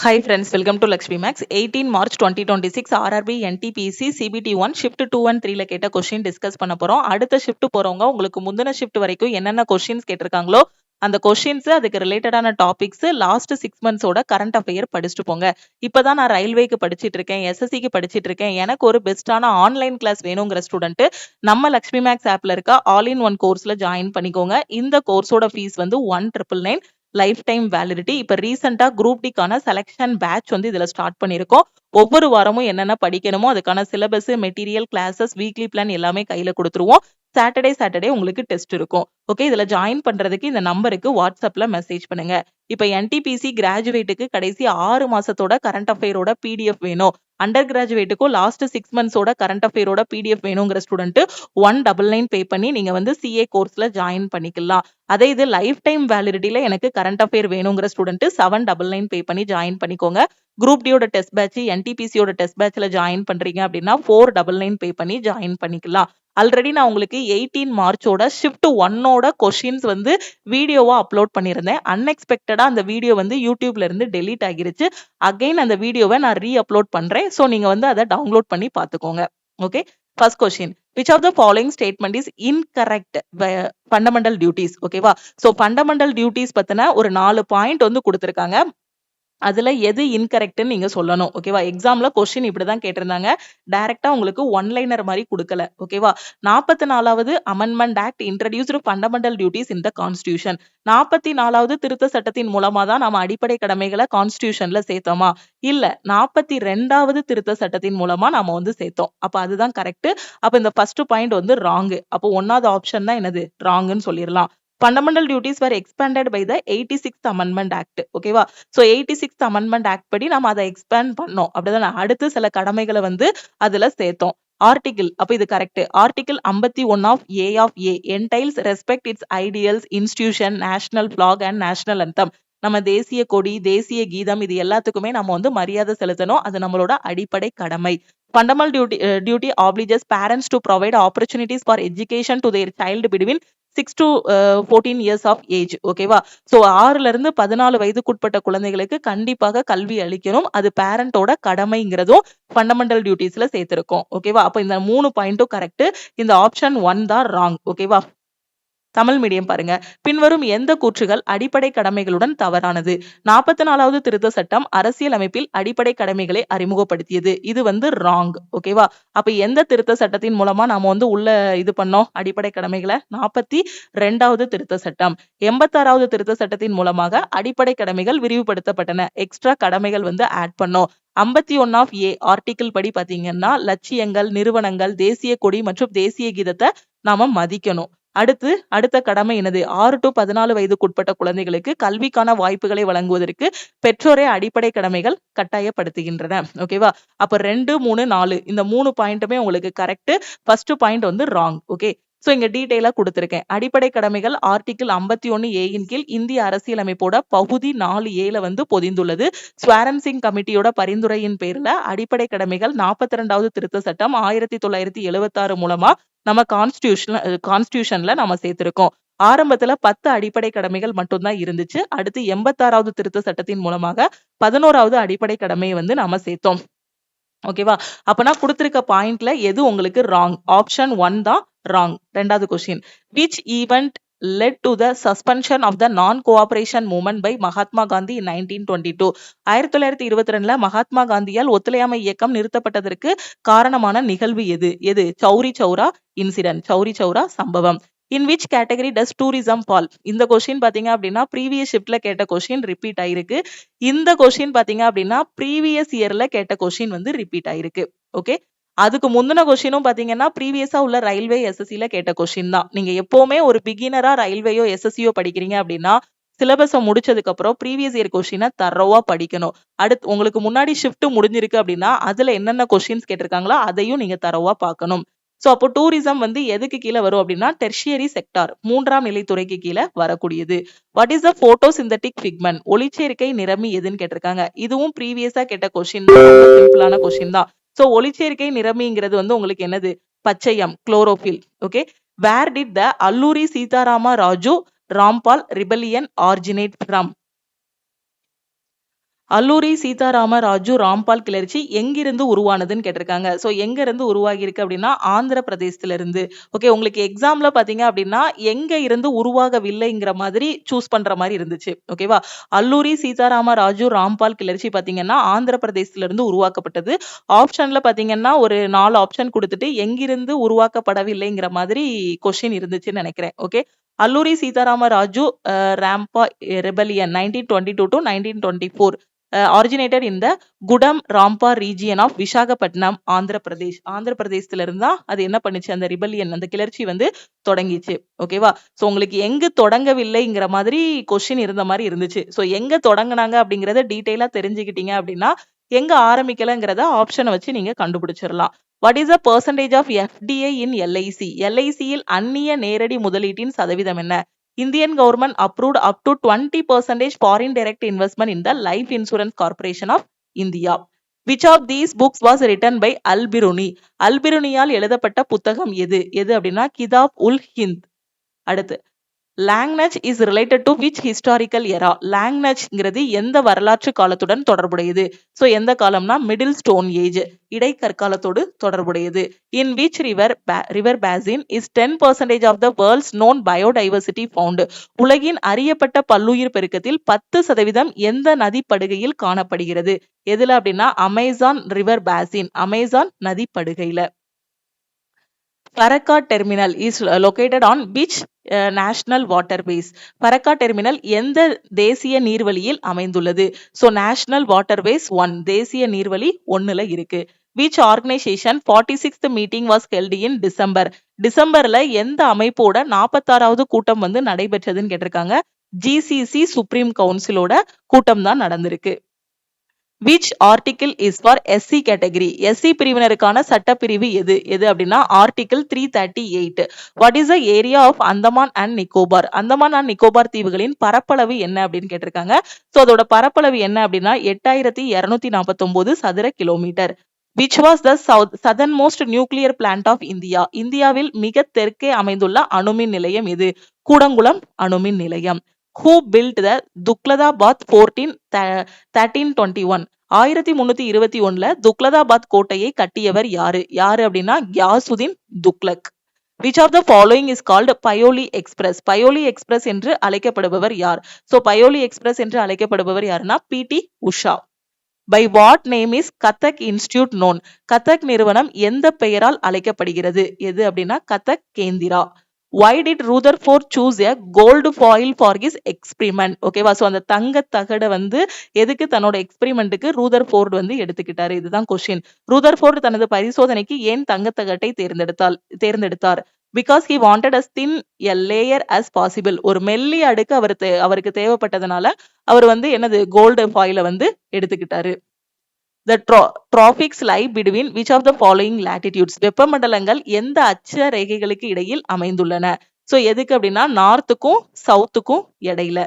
Hi friends, welcome to Lakshmi Max. 18 March 2026 RRB NTPC CBT1 Shift 2 and 3 ல கேட்ட question discuss பண்ண போறோம். அடுத்த ஷிஃப்ட் போறவங்க உங்களுக்கு முந்தின ஷிஃப்ட் வரைக்கும் என்னென்ன கொஸ்டின்ஸ் கேட்டிருக்காங்களோ அந்த கொஸ்டின்ஸ் அதுக்கு ரிலேட்டடான டாபிக்ஸ் லாஸ்ட் 6 மந்த்ஸோட கரண்ட் அஃபேர் படிச்சுட்டு போங்க. இப்பதான் நான் ரயில்வேக்கு படிச்சிட்டு இருக்கேன், எஸ்எஸ்சிக்கு படிச்சிட்டு இருக்கேன், எனக்கு ஒரு பெஸ்டான ஆன்லைன் கிளாஸ் வேணுங்கிற ஸ்டூடெண்ட் நம்ம லக்ஷ்மி மேக்ஸ் ஆப்ல இருக்க ஆல் இன் ஒன் கோர்ஸ்ல ஜாயின் பண்ணிக்கோங்க. இந்த கோர்ஸோட ஃபீஸ் வந்து 1999 லைஃப் டைம் வேலிடிட்டி. இப்ப ரீசெண்டா குரூப் டிக்கான செலக்ஷன் பேட்ச் வந்து இதுல ஸ்டார்ட் பண்ணிருக்கோம். ஒவ்வொரு வாரமும் என்னென்ன படிக்கணுமோ அதுக்கான syllabus, material, classes, weekly plan எல்லாமே கையில கொடுத்துருவோம். சாட்டர்டே உங்களுக்கு டெஸ்ட் இருக்கும். ஓகே, இதுல ஜாயின் பண்றதுக்கு இந்த நம்பருக்கு வாட்ஸ்அப்ல மெசேஜ் பண்ணுங்க. இப்ப என்டிபிசி கிராஜுவேட்டுக்கு கடைசி 6 மாசத்தோட கரண்ட் அஃபேரோட பிடிஎஃப் வேணும், அண்டர் கிராஜுவேட்டுக்கும் லாஸ்ட் 6 மந்த்ஸோட கரண்ட் அஃபேரோட பிடிஎஃப் வேணுங்கிற ஸ்டூடெண்ட் 199 பே பண்ணி நீங்க வந்து சிஏ கோர்ஸ்ல ஜாயின் பண்ணிக்கலாம். அதே இது லைஃப் டைம் வேலிடிட்டில எனக்கு கரண்ட் அஃபேர் வேணுங்கிற ஸ்டூடெண்ட் 799 பே பண்ணி ஜாயின் பண்ணிக்கோங்க. குரூப் டியோட டெஸ்ட் பேட்ச், என்டிபிசியோட டெஸ்ட் பேட்ச்ல ஜாயின் பண்றீங்க அப்படின்னா 499 பே பண்ணி ஜாயின் பண்ணிக்கலாம். ஆல்ரெடி நான் உங்களுக்கு 18 மார்ச்சோட ஷிஃப்ட் 1ஓட கொஸ்டின்ஸ் வந்து வீடியோவா அப்லோட் பண்ணியிருந்தேன். அன்எக்ஸ்பெக்டடா அந்த வீடியோ வந்து யூடியூப்ல இருந்து டெலீட் ஆகிருச்சு. அகைன் அந்த வீடியோவை நான் ரீ அப்லோட் பண்றேன். ஸோ நீங்க வந்து அதை டவுன்லோட் பண்ணி பார்த்துக்கோங்க. Okay, first question, which of the following statement is incorrect fundamental duties? ஓகேவா? ஸோ ஃபண்டமெண்டல் டியூட்டிஸ் பத்தின ஒரு 4 பாயிண்ட் வந்து கொடுத்துருக்காங்க. அதுல எது இன்கரெக்ட்னு நீங்க சொல்லணும். ஓகேவா? எக்ஸாம்ல கொஸ்டின் இப்படிதான் கேட்டிருந்தாங்க. டைரக்டா உங்களுக்கு ஒன் லைனர் மாதிரி கொடுக்கல. ஓகேவா? 44வது amendment act introduced fundamental duties in the constitution. 44வது திருத்த சட்டத்தின் மூலமா தான் நம்ம அடிப்படை கடமைகளை கான்ஸ்டிடியூஷன்ல சேர்த்தோமா? இல்ல, 42வது திருத்த சட்டத்தின் மூலமா நாம வந்து சேர்த்தோம். அப்ப அதுதான் கரெக்ட். அப்ப இந்த ஃபர்ஸ்ட் பாயிண்ட் வந்து ராங். அப்போ 1வது ஆப்ஷன் தான் என்னது? ராங்னு சொல்லிடலாம். Fundamental duties were expanded by the 86th Amendment Act. ஓகேவா? சோ 86th Amendment Act படி நாம அதை எக்ஸ்பேண்ட் பண்ணோம். அப்படிதானே? அடுத்து சில கடமைகளை வந்து அதுல சேர்த்தோம். ஆர்டிகிள், அப்ப இது correct. Article 51 of A of A entails respect its ideals, institution, national flag and national anthem. நம்ம தேசிய கொடி, தேசிய கீதம் இது எல்லாத்துக்குமே நம்ம வந்து மரியாதை செலுத்தணும். அது நம்மளோட அடிப்படை கடமை. Fundamental duty obliges parents to provide opportunities for education to their child between 6 to 14 years of age. ஓகேவா? ஸோ 6ல இருந்து 14 வயதுக்குட்பட்ட குழந்தைகளுக்கு கண்டிப்பாக கல்வி அளிக்கணும். அது பேரண்டோட கடமைங்கிறதும் ஃபண்டமெண்டல் டியூட்டிஸ்ல சேர்த்திருக்கோம். ஓகேவா? அப்ப இந்த 3 பாயிண்ட்டும் கரெக்ட். இந்த ஆப்ஷன் 1 தான் ராங். ஓகேவா? தமிழ் மீடியம் பாருங்க. பின்வரும் எந்த கூற்றுகள் அடிப்படை கடமைகளுடன் தவறானது? 44வது திருத்த சட்டம் அரசியல் அமைப்பில் அடிப்படை கடமைகளை அறிமுகப்படுத்தியது. இது வந்து ராங். ஓகேவா? அப்ப எந்த திருத்த சட்டத்தின் மூலமா நாம வந்து உள்ள இது பண்ணோம் அடிப்படை கடமைகளை? 42வது திருத்த சட்டம். 86வது திருத்த சட்டத்தின் மூலமாக அடிப்படை கடமைகள் விரிவுபடுத்தப்பட்டன. எக்ஸ்ட்ரா கடமைகள் வந்து ஆட் பண்ணோம். 51 ஆஃப் ஏ ஆர்டிகிள் படி பாத்தீங்கன்னா லட்சியங்கள், நிறுவனங்கள், தேசிய கொடி மற்றும் தேசிய கீதத்தை நாம மதிக்கணும். அடுத்த கடமை என்னது? 6 to 14 வயதுக்குட்பட்ட குழந்தைகளுக்கு கல்விக்கான வாய்ப்புகளை வழங்குவதற்கு பெற்றோரே அடிப்படை கடமைகள் கட்டாயப்படுத்துகின்றன. ஓகேவா? அப்ப 2, 3, 4 இந்த 3 பாயிண்ட்டுமே உங்களுக்கு கரெக்ட். ஃபர்ஸ்ட் பாயிண்ட் வந்து ராங். ஓகே, சோ இங்க டீடைலா கொடுத்திருக்கேன். அடிப்படை கடமைகள் ஆர்டிகிள் 51 ஏயின் கீழ் இந்திய அரசியலமைப்போட பகுதி 4A வந்து பொதிந்துள்ளது. ஸ்வாரன் சிங் கமிட்டியோட பரிந்துரையின் பேர்ல அடிப்படை கடமைகள் 42வது திருத்த சட்டம் 1976 மூலமா நம்ம கான்ஸ்டிடியூஷன்ல நம்ம சேர்த்திருக்கோம். ஆரம்பத்துல 10 அடிப்படை கடமைகள் மட்டும்தான் இருந்துச்சு. அடுத்து 86வது திருத்த சட்டத்தின் மூலமாக 11வது அடிப்படை கடமையை வந்து நாம சேர்த்தோம். ஓகேவா? அப்பனா கொடுத்திருக்க பாயிண்ட்ல எது உங்களுக்கு ராங்? ஆப்ஷன் 1 தான் ராங். 2வது question, which event led to the suspension of the non-cooperation movement by Mahatma Gandhi in 1922? 1922ல Mahatma காந்தியால் ஒத்துழையாமை இயக்கம் நிறுத்தப்பட்டதற்கு காரணமான நிகழ்வு எது? சௌரி சௌரா இன்சிடென்ட், சௌரி சௌரா சம்பவம். In which category does tourism fall? இந்த கொஸ்டின் பாத்தீங்க அப்படின்னா ப்ரீவியஸ் ஷிப்ட்ல கேட்ட கொஸ்டின் ரிப்பீட் ஆயிருக்கு. இந்த கொஸ்டின் பாத்தீங்க அப்படின்னா ப்ரீவியஸ் இயர்ல கேட்ட கொஸ்டின் வந்து ரிப்பீட் ஆயிருக்கு. ஓகே, அதுக்கு முந்தின கொஸ்டினும் பாத்தீங்கன்னா ப்ரீவியஸா உள்ள ரயில்வே எஸ்எஸ்சில கேட்ட கொஸ்டின் தான். நீங்க எப்பவுமே ஒரு பிகினரா ரயில்வேயோ எஸ்எஸ்சியோ படிக்கிறீங்க அப்படின்னா சிலபஸை முடிச்சதுக்கு அப்புறம் ப்ரீவியஸ் இயர் கொஸ்டினை தரோவா படிக்கணும். அடுத்து உங்களுக்கு முன்னாடி ஷிஃப்ட் முடிஞ்சிருக்கு அப்படின்னா அதுல என்னென்ன கொஸ்டின்ஸ் கேட்டிருக்காங்களோ அதையும் நீங்க தரோவா பார்க்கணும். சோ அப்போ டூரிசம் வந்து எதுக்கு கீழே வரும் அப்படின்னா டெர்ஷியரி செக்டார், 3ஆம் நிலைத்துறைக்கு கீழே வரக்கூடியது. What is the photosynthetic pigment? ஒளிச்சேர்க்கை நிறமி எதுன்னு கேட்டிருக்காங்க. இதுவும் ப்ரீவியஸா கேட்ட கொஸ்டின் தான், சிம்பிளான கொஸ்டின் தான். சோ ஒளிச்சேர்க்கை நிறமிங்கிறது வந்து உங்களுக்கு என்னது? பச்சையம், chlorophyll. Okay, where did the Alluri Sitarama Raju Rampa rebellion originate from? Alluri Sitarama Raju Rampa கிளர்ச்சி எங்கிருந்து உருவானதுன்னு கேட்டிருக்காங்க. ஸோ எங்க இருந்து உருவாகி இருக்கு அப்படின்னா ஆந்திர பிரதேசத்துல இருந்து. ஓகே, உங்களுக்கு எக்ஸாம்ல பாத்தீங்க அப்படின்னா எங்க இருந்து உருவாகவில்லைங்கிற மாதிரி சூஸ் பண்ற மாதிரி இருந்துச்சு. ஓகேவா? அல்லூரி சீதாராம ராஜு ராம்பால் கிளர்ச்சி பாத்தீங்கன்னா ஆந்திர பிரதேசத்துல இருந்து உருவாக்கப்பட்டது. ஆப்ஷன்ல பாத்தீங்கன்னா ஒரு 4 ஆப்ஷன் கொடுத்துட்டு எங்கிருந்து உருவாக்கப்படவில்லைங்கிற மாதிரி கொஸ்டின் இருந்துச்சுன்னு நினைக்கிறேன். Okay, Alluri Sitarama Raju ராம்பா rebellion 1922 to 1924 originated in the Gudam Rampa region of Visakhapatnam, Andhra Pradesh. Andhra பிரதேசத்துல இருந்தா அது என்ன பண்ணுச்சு, அந்த ரிபல்லியன் அந்த கிளர்ச்சி வந்து தொடங்கிச்சு. ஓகேவா? சோ உங்களுக்கு எங்க தொடங்கவில்லைங்கிற மாதிரி கொஸ்டின் இருந்த மாதிரி இருந்துச்சு. சோ எங்க தொடங்குனாங்க அப்படிங்கறத டீடைலா தெரிஞ்சுக்கிட்டீங்க அப்படின்னா எங்க ஆரம்பிக்கலங்கிறத ஆப்ஷனை வச்சு நீங்க கண்டுபிடிச்சிடலாம். What is the percentage of FDI in LIC? எல்ஐசியில் அந்நிய நேரடி முதலீட்டின் சதவீதம் என்ன? Indian government approved up to 20% foreign direct investment in the Life Insurance Corporation of India. Which of these books was written by Al-Biruni? Al-Biruniயால் எழுதப்பட்ட புத்தகம் எது? எது அப்படின்னா கிதாப் உல் ஹிந்த். அடுத்து, Langhnaj is related to which historical era? லாங்னச்ங்கிறது எந்த வரலாற்று காலத்துடன் தொடர்புடையது? ஸோ எந்த காலம்னா மிடில் ஸ்டோன் ஏஜ், இடைக்கற்காலத்தோடு தொடர்புடையது. In which river basin is 10% of the world's known biodiversity found? உலகின் அறியப்பட்ட பல்லுயிர் பெருக்கத்தில் 10% எந்த நதிப்படுகையில் காணப்படுகிறது? எதுல அப்படின்னா அமேசான் ரிவர் பேசின், அமேசான் நதிப்படுகையில. Farakka terminal is located on which national waterways? Farakka terminal எந்த தேசிய நீர்வழியில் அமைந்துள்ளது? So national waterways 1, தேசிய நீர்வழி 1ல இருக்கு. Which organization 46th meeting was held in December? டிசம்பர்ல எந்த அமைப்போட 46வது கூட்டம் வந்து நடைபெற்றதுன்னு கேட்டிருக்காங்க. GCC சுப்ரீம் கவுன்சிலோட கூட்டம் தான் நடந்திருக்கு. Which article is for SC category? SC பிரிவினருக்கான சட்டப்பிரிவு எது? எது அப்படின்னா article 338. What is the area of Andaman and Nicobar? Andaman and Nicobar தீவுகளின் பரப்பளவு என்ன அப்படின்னு கேட்டிருக்காங்க. ஸோ அதோட பரப்பளவு என்ன அப்படின்னா 8249 சதுர kilometre. Which was the southernmost nuclear plant of India? இந்தியாவில் மிக தெற்கே அமைந்துள்ள அணுமின் நிலையம் எது? கூடங்குளம் அணுமின் நிலையம். Who built the Dukladabad fort in 1321? 1321ல துக்லதாபாத் கோட்டையை கட்டியவர் யாரு? யாரு அப்படின்னா Ghiyasuddin Tughlaq. Which of the following is called Paioli Express? Paioli Express என்று அழைக்கப்படுபவர் யார்? So Paioli Express என்று அழைக்கப்படுபவர் யாருன்னா PT Usha. By what name is Kathak Institute known? Kathak நிறுவனம் எந்த பெயரால் அழைக்கப்படுகிறது? எது அப்படின்னா Kathak Kendra. Why did Rutherford choose a gold foil for his experiment? ஓகேவா? சோ அந்த தங்க தகட வந்து எதுக்கு தன்னோட எக்ஸ்பெரிமெண்ட்டுக்கு ரூதர்ஃபோர்ட் வந்து எடுத்துக்கிட்டாரு? இதுதான் கொஸ்டின். ரூதர்ஃபோர்ட் தனது பரிசோதனைக்கு ஏன் தங்க தகட்டை தேர்ந்தெடுத்தார்? Because he wanted as thin a layer as possible. ஒரு மெல்லிய அடுக்கு அவருக்கு தேவைப்பட்டதுனால அவர் வந்து என்னது கோல்டு ஃபாயில வந்து எடுத்துக்கிட்டாரு. The tropics lie between which of the following latitudes? வெப்பமண்டலங்கள் எந்த அட்ச ரேகைகளுக்கு இடையில் அமைந்துள்ளன? சோ எதுக்கு அப்படின்னா நார்த்துக்கும் சவுத்துக்கும் இடையில.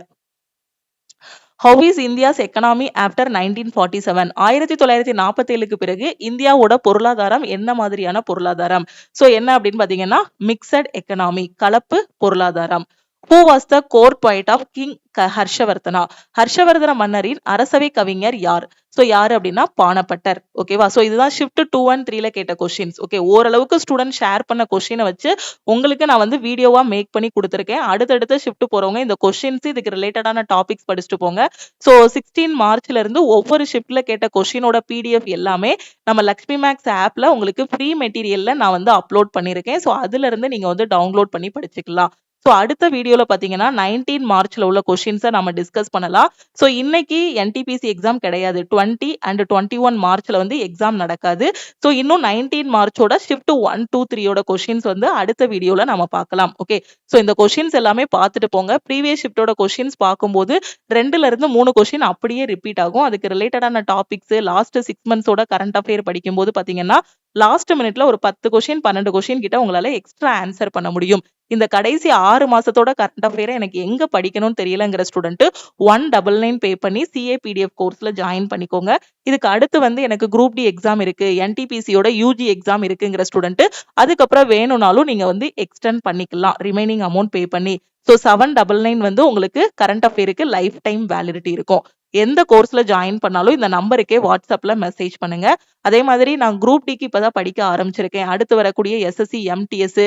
How is India's economy after 1947? 1947க்கு பிறகு இந்தியாவோட பொருளாதாரம் என்ன மாதிரியான பொருளாதாரம்? சோ என்ன அப்படின்னு பாத்தீங்கன்னா மிக்சட் எக்கனாமி, கலப்பு பொருளாதாரம். Who was the court poet of King Harshavardhana? Harsh Vardhan மன்னரின் அரசவை கவிஞர் யார்? சோ யாரு அப்படின்னா பாணப்பட்டர். ஓகேவா? சோ இதுதான் ஷிஃப்ட் 2 and 3ல கேட்ட கொஸ்டின்ஸ். ஓகே, ஓரளவுக்கு ஸ்டூடெண்ட் ஷேர் பண்ண கொஸ்டினை வச்சு உங்களுக்கு நான் வந்து வீடியோவா மேக் பண்ணி கொடுத்துருக்கேன். அடுத்தடுத்த ஷிஃப்ட் போறவங்க இந்த கொஸ்டின்ஸ் இதுக்கு ரிலேட்டடான டாபிக்ஸ் படிச்சுட்டு போங்க. சோ 16 மார்ச்ல இருந்து ஒவ்வொரு ஷிஃப்ட்ல கேட்ட கொஸ்டினோட PDF எல்லாமே நம்ம லக்ஷ்மி மேக்ஸ் ஆப்ல உங்களுக்கு ஃப்ரீ மெட்டீரியல்ல நான் வந்து அப்லோட் பண்ணிருக்கேன். சோ அதுல இருந்து நீங்க வந்து டவுன்லோட் பண்ணி படிச்சுக்கலாம். சோ அடுத்த வீடியோல பாத்தீங்கன்னா 19 மார்ச்ல உள்ள கொஸ்டின்ஸை நம்ம டிஸ்கஸ் பண்ணலாம். சோ இன்னைக்கு NTPC எக்ஸாம் கிடையாது. 20 and 21 மார்ச்ல வந்து எக்ஸாம் நடக்காது. சோ இன்னும் 19 மார்ச்சோட ஷிஃப்ட் 1, 2, 3யோட கொஸ்டின்ஸ் வந்து அடுத்த வீடியோல நம்ம பார்க்கலாம். ஓகே, சோ இந்த கொஸ்டின்ஸ் எல்லாமே பார்த்துட்டு போங்க. ப்ரீவியஸ் ஷிஃப்டோட கொஸ்டின்ஸ் பார்க்கும்போது 2ல இருந்து 3 கொஸ்டின் அப்படியே ரிப்பீட் ஆகும். அதுக்கு ரிலேட்டடான டாபிக்ஸ் லாஸ்ட் 6 மந்த்ஸோட கரண்ட் அஃபேர் படிக்கும்போது பாத்தீங்கன்னா லாஸ்ட் மினிட்ல ஒரு 10 கொஸ்டின் 12 கொஸ்டின் கிட்ட உங்களால எக்ஸ்ட்ரா ஆன்சர் பண்ண முடியும். இந்த கடைசி 6 மாசத்தோட கரண்ட் அஃபேரை எனக்கு எங்க படிக்கணும்னு தெரியலங்கிற ஸ்டூடெண்ட் 199 பே பண்ணி CA PDF கோர்ஸ்ல ஜாயின் பண்ணிக்கோங்க. இதுக்கு அடுத்து வந்து எனக்கு குரூப் டி எக்ஸாம் இருக்கு, NTPCயோட UG எக்ஸாம் இருக்குங்கிற ஸ்டூடெண்ட் அதுக்கப்புறம் வேணும்னாலும் நீங்க வந்து எக்ஸ்டெண்ட் பண்ணிக்கலாம் ரிமைனிங் அமௌண்ட் பே பண்ணி. ஸோ 799 வந்து உங்களுக்கு கரண்ட் அஃபேருக்கு லைஃப் டைம் வேலிடிட்டி இருக்கும். எந்த கோர்ஸ்ல ஜாயின் பண்ணாலும் இந்த நம்பருக்கே வாட்ஸ்அப்ல மெசேஜ் பண்ணுங்க. அதே மாதிரி நான் குரூப் டிக்கு இப்பதான் படிக்க ஆரம்பிச்சிருக்கேன். அடுத்து வரக்கூடிய எஸ்எஸ்சி, எம்டிஎஸ்,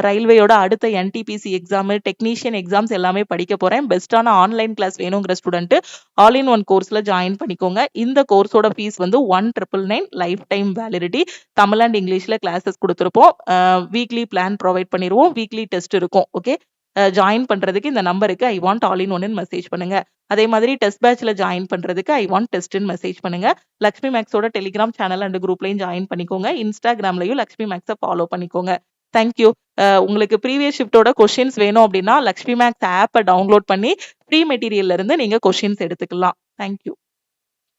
ரயில்வேயோட அடுத்த என்டிபிசி எக்ஸாம், டெக்னீஷியன் எக்ஸாம்ஸ் எல்லாமே படிக்க போறேன். பெஸ்ட்டான ஆன்லைன் கிளாஸ் வேணுங்கிற ஸ்டூடெண்ட் ஆல் இன் ஒன் கோர்ஸ்ல ஜாயின் பண்ணிக்கோங்க. இந்த கோர்ஸோட ஃபீஸ் வந்து 1999 lifetime validity. Tamil and இங்கிலீஷ்ல கிளாஸஸ் கொடுத்துருப்போம். வீக்லி பிளான் ப்ரொவைட் பண்ணிடுவோம். வீக்லி டெஸ்ட் இருக்கும். ஓகே, ஜாயின் பண்றதுக்கு இந்த நம்பருக்கு ஐ வாண்ட் ஆல் இன் ஒன்னு மெசேஜ் பண்ணுங்க. அதே மாதிரி டெஸ்ட் பேட்ச்ல ஜாயின் பண்றதுக்கு ஐ வாண்ட் டெஸ்ட்னு மெசேஜ் பண்ணுங்க. லக்ஷ்மி மேக்ஸோட டெலிகிராம் சேனல் அண்ட் குரூப்லயும் ஜாயின் பண்ணிக்கோங்க. இன்ஸ்டாகிராம்லயும் லக்ஷ்மி மேக்ஸை ஃபாலோ பண்ணிக்கோங்க. தேங்க்யூ. உங்களுக்கு ப்ரீவியஸ் ஷிஃப்டோட கொஸ்டின்ஸ் வேணும் அப்படின்னா லக்ஷ்மி மேக்ஸ் ஆப்பை டவுன்லோட் பண்ணி ஃப்ரீ மெட்டீரியல்ல இருந்து நீங்க கொஸ்டின்ஸ் எடுத்துக்கலாம். தேங்க்யூ.